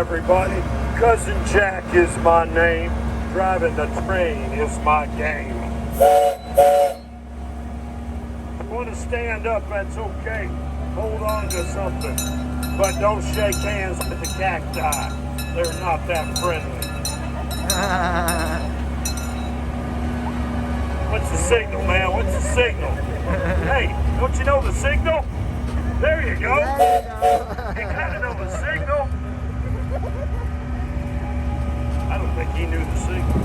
everybody. Cousin Jack is my name. Driving the train is my game. If you want to stand up, that's okay. Hold on to something. But don't shake hands with the cacti. They're not that friendly. What's the signal, man? What's the signal? Hey, don't you know the signal? There you go. You gotta know the signal. I don't think he knew the signal.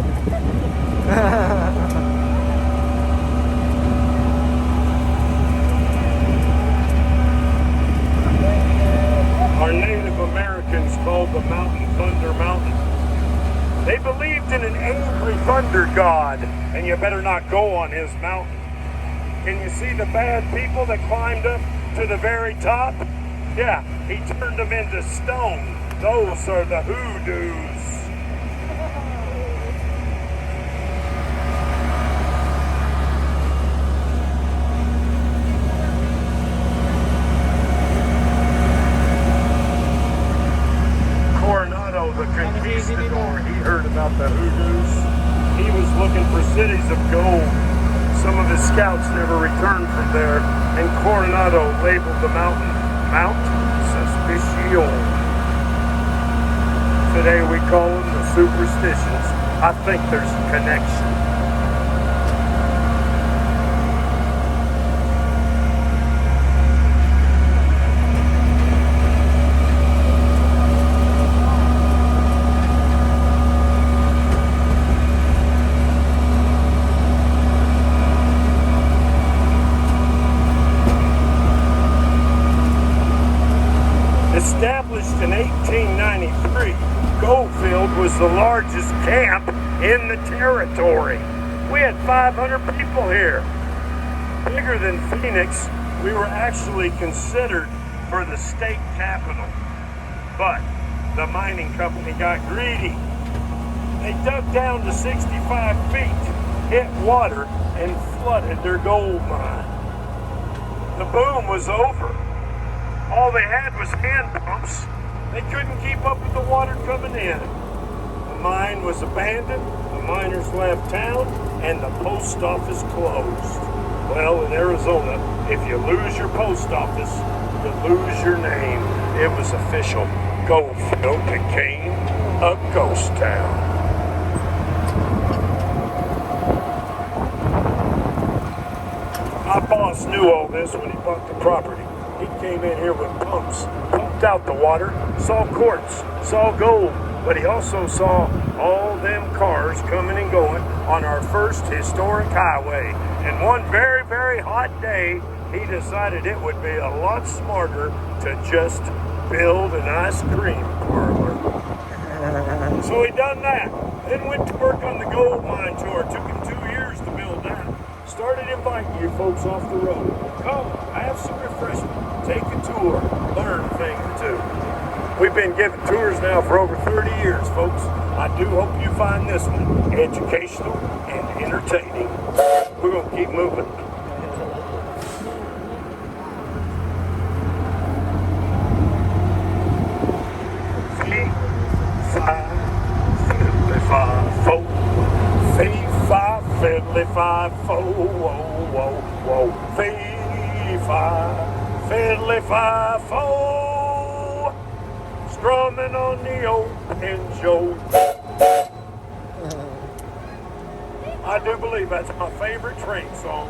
Our Native Americans called the mountain Thunder Mountain. They believed in an angry thunder god, and you better not go on his mountain. Can you see the bad people that climbed up to the very top? Yeah, he turned them into stone. Those are the hoodoos. The conquistador, he heard about the hoodoos. He was looking for cities of gold. Some of his scouts never returned from there, and Coronado labeled the mountain Mount Suspicion. Today we call them the Superstitions. I think there's a connection. Established in 1893, Goldfield was the largest camp in the territory. We had 500 people here. Bigger than Phoenix, we were actually considered for the state capital. But the mining company got greedy. They dug down to 65 feet, hit water, and flooded their gold mine. The boom was over. All they had was hand pumps. They couldn't keep up with the water coming in. The mine was abandoned, the miners left town, and the post office closed. Well, in Arizona, if you lose your post office, you lose your name. It was official. Goldfield became a ghost town. My boss knew all this when he bought the property. He came in here with pumps, pumped out the water, saw quartz, saw gold, but he also saw all them cars coming and going on our first historic highway. And one very, very hot day, he decided it would be a lot smarter to just build an ice cream parlor. So he done that, then went to work on the gold mine tour. Took him 2 years to build that. Started inviting you folks off the road. Come, have some refreshment, take a tour, learn a thing or two. We've been giving tours now for over 30 years, folks. I do hope you find this one educational and entertaining. We're going to keep moving. Fiddly-fi, fo, whoa, whoa, whoa. Fee-fi, fiddly-fi, fo. Strumming on the old banjo. I do believe that's my favorite train song.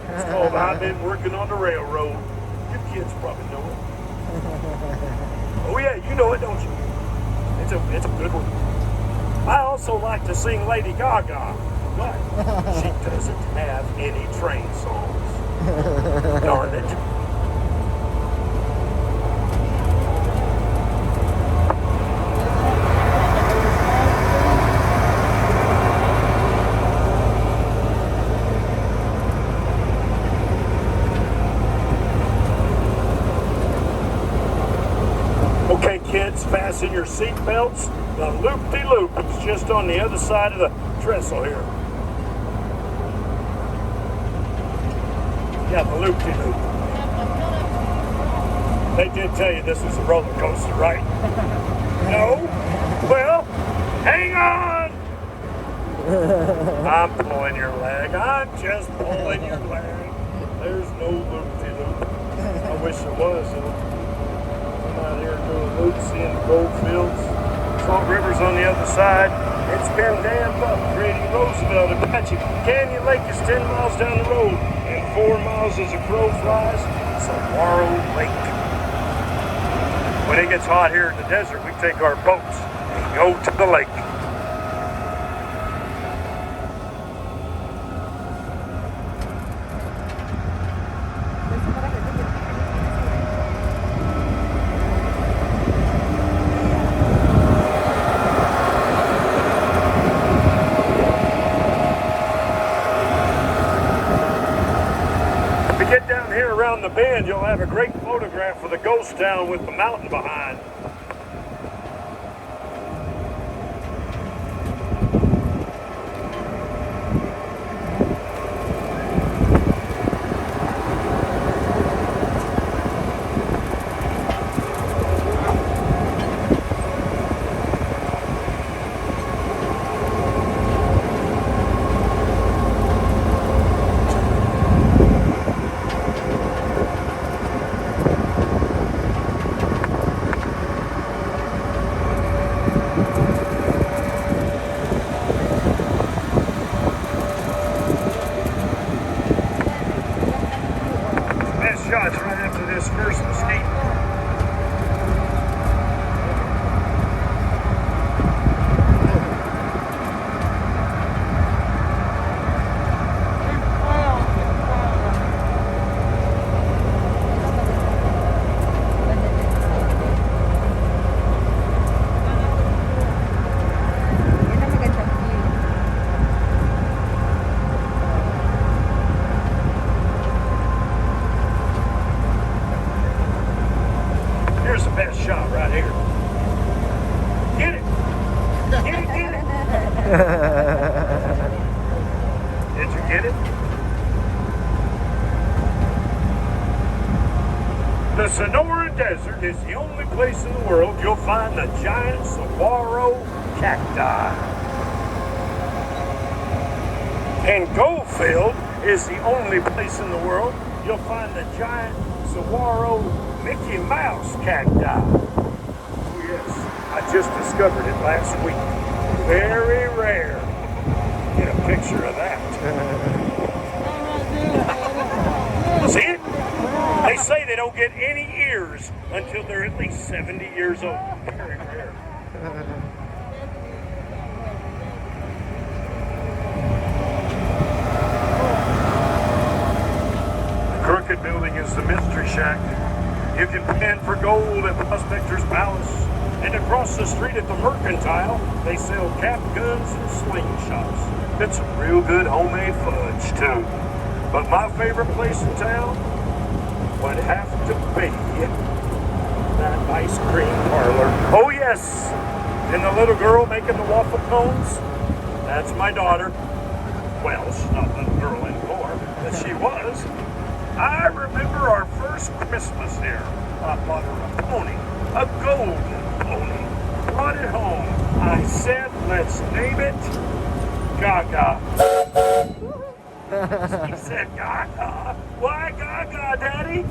It's called I've Been Working on the Railroad. You kids probably know it. Oh yeah, you know it, don't you? It's a good one. I also like to sing Lady Gaga. But she doesn't have any train songs. Darn it. Okay, kids, fasten your seat belts. The loop-de-loop is just on the other side of the trestle here. Yeah, the loop-de-loop. They did tell you this was a roller coaster, right? No? Well, hang on! I'm pulling your leg. I'm just pulling your leg. There's no loop-de-loop. I wish there was. I'm out here doing loops in Goldfields. Salt River's on the other side. It's been dammed up. Grady Roosevelt, Apache. Canyon Lake is 10 miles down the road. And 4 miles as a crow flies. Saguaro Lake. When it gets hot here in the desert, we take our boats and go to the lake. Get down here around the bend, you'll have a great photograph of the ghost town with the mountain behind. Shots right after this first mesquite. Here's the best shot right here. Get it! Get it, get it! Did you get it? The Sonora Desert is the only place in the world you'll find the giant saguaro cacti. And Goldfield is the only place in the world you'll find the giant saguaro Mickey Mouse cacti. Oh yes, I just discovered it last week. Very rare. Get a picture of that. See it? They say they don't get any ears until they're at least 70 years old. Very rare. The crooked building is the Mystery Shack. You can pan for gold at Prospector's Palace, and across the street at the Mercantile, they sell cap guns and slingshots. It's some real good homemade fudge, too. But my favorite place in town would have to be that ice cream parlor. Oh, yes! And the little girl making the waffle cones, that's my daughter. Well, she's not a little girl anymore, but she was. I remember our first Christmas here. I bought her a pony, a golden pony. Brought it home. I said, let's name it Gaga. She said, Gaga? Why Gaga, Daddy?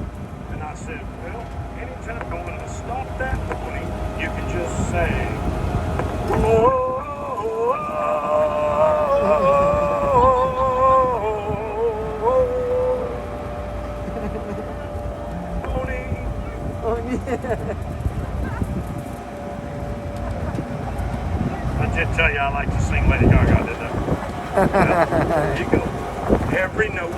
And I said, well, anytime you want to stop that pony, you can just say, whoa. I did tell you I like to sing Lady Gaga, didn't I? Well, there you go. Every note.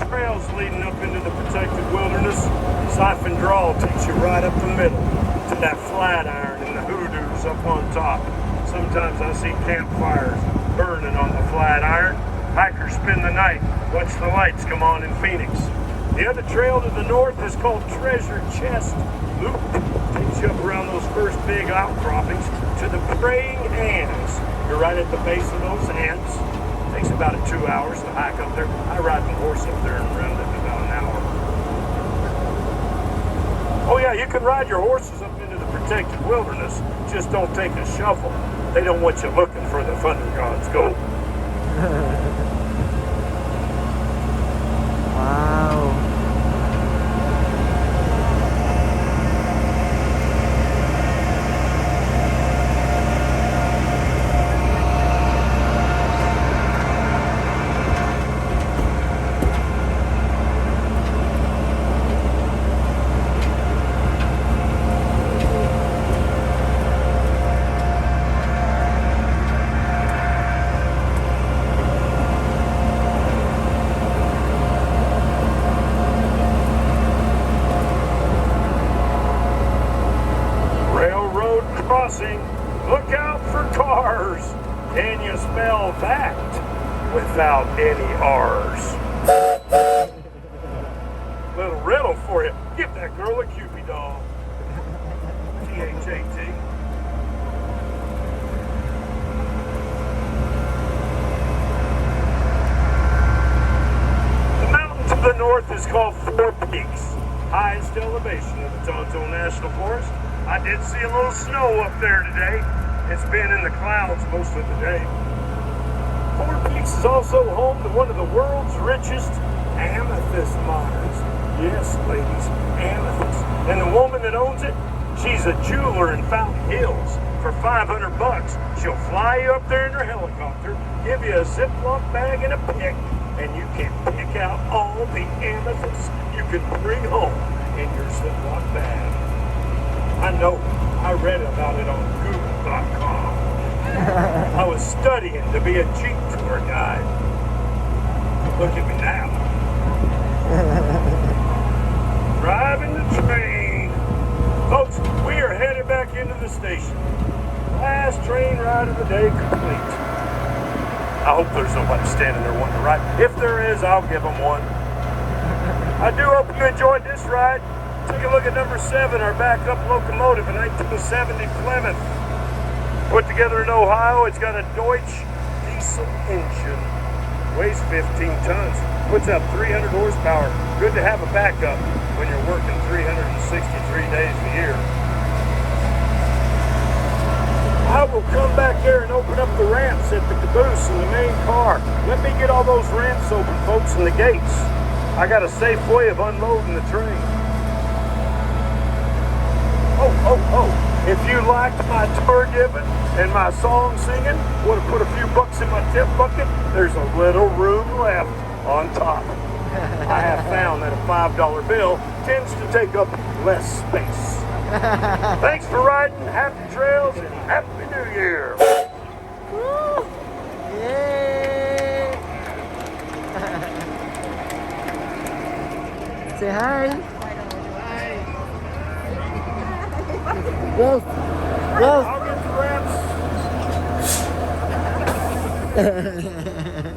Trails leading up into the protected wilderness. Siphon Draw takes you right up the middle to that flat iron and the hoodoos up on top. Sometimes I see campfires burning on the flat iron. Hikers spend the night, watch the lights come on in Phoenix. The other trail to the north is called Treasure Chest Loop. Takes you up around those first big outcroppings to the Praying Ants. You're right at the base of those ants. Takes about 2 hours to hike up there. I ride my horse up there and run it in about an hour. Oh yeah, you can ride your horses up into the protected wilderness. Just don't take a shovel. They don't want you looking for the thunder god's gold. Wow. Crossing, look out for cars. Can you spell that without any R's? Little riddle for you. Give that girl a Cupid doll. T-H-A-T. The mountain to the north is called Four Peaks, highest elevation of the Tonto National Forest. I did see a little snow up there today. It's been in the clouds most of the day. Four Peaks is also home to one of the world's richest amethyst mines. Yes, ladies, amethyst. And the woman that owns it, she's a jeweler in Fountain Hills. For $500, she'll fly you up there in her helicopter, give you a Ziploc bag and a pick, and you can pick out all the amethysts you can bring home in your Ziploc bag. I know. I read about it on Google.com. I was studying to be a Jeep tour guide. Look at me now. Driving the train. Folks, we are headed back into the station. Last train ride of the day complete. I hope there's nobody standing there wanting to ride. If there is, I'll give them one. I do hope you enjoyed this ride. Take a look at number 7, our backup locomotive, a 1970 Plymouth. Put together in Ohio, it's got a Deutsch diesel engine. Weighs 15 tons. Puts out 300 horsepower. Good to have a backup when you're working 363 days a year. I will come back there and open up the ramps at the caboose in the main car. Let me get all those ramps open, folks, and the gates. I got a safe way of unloading the train. Oh, if you liked my tour giving and my song singing, want to put a few bucks in my tip bucket, there's a little room left on top. I have found that a $5 bill tends to take up less space. Thanks for riding, happy trails, and Happy New Year. Woo! Yay! Say hi. Yes. Yes. I'll get the ramps.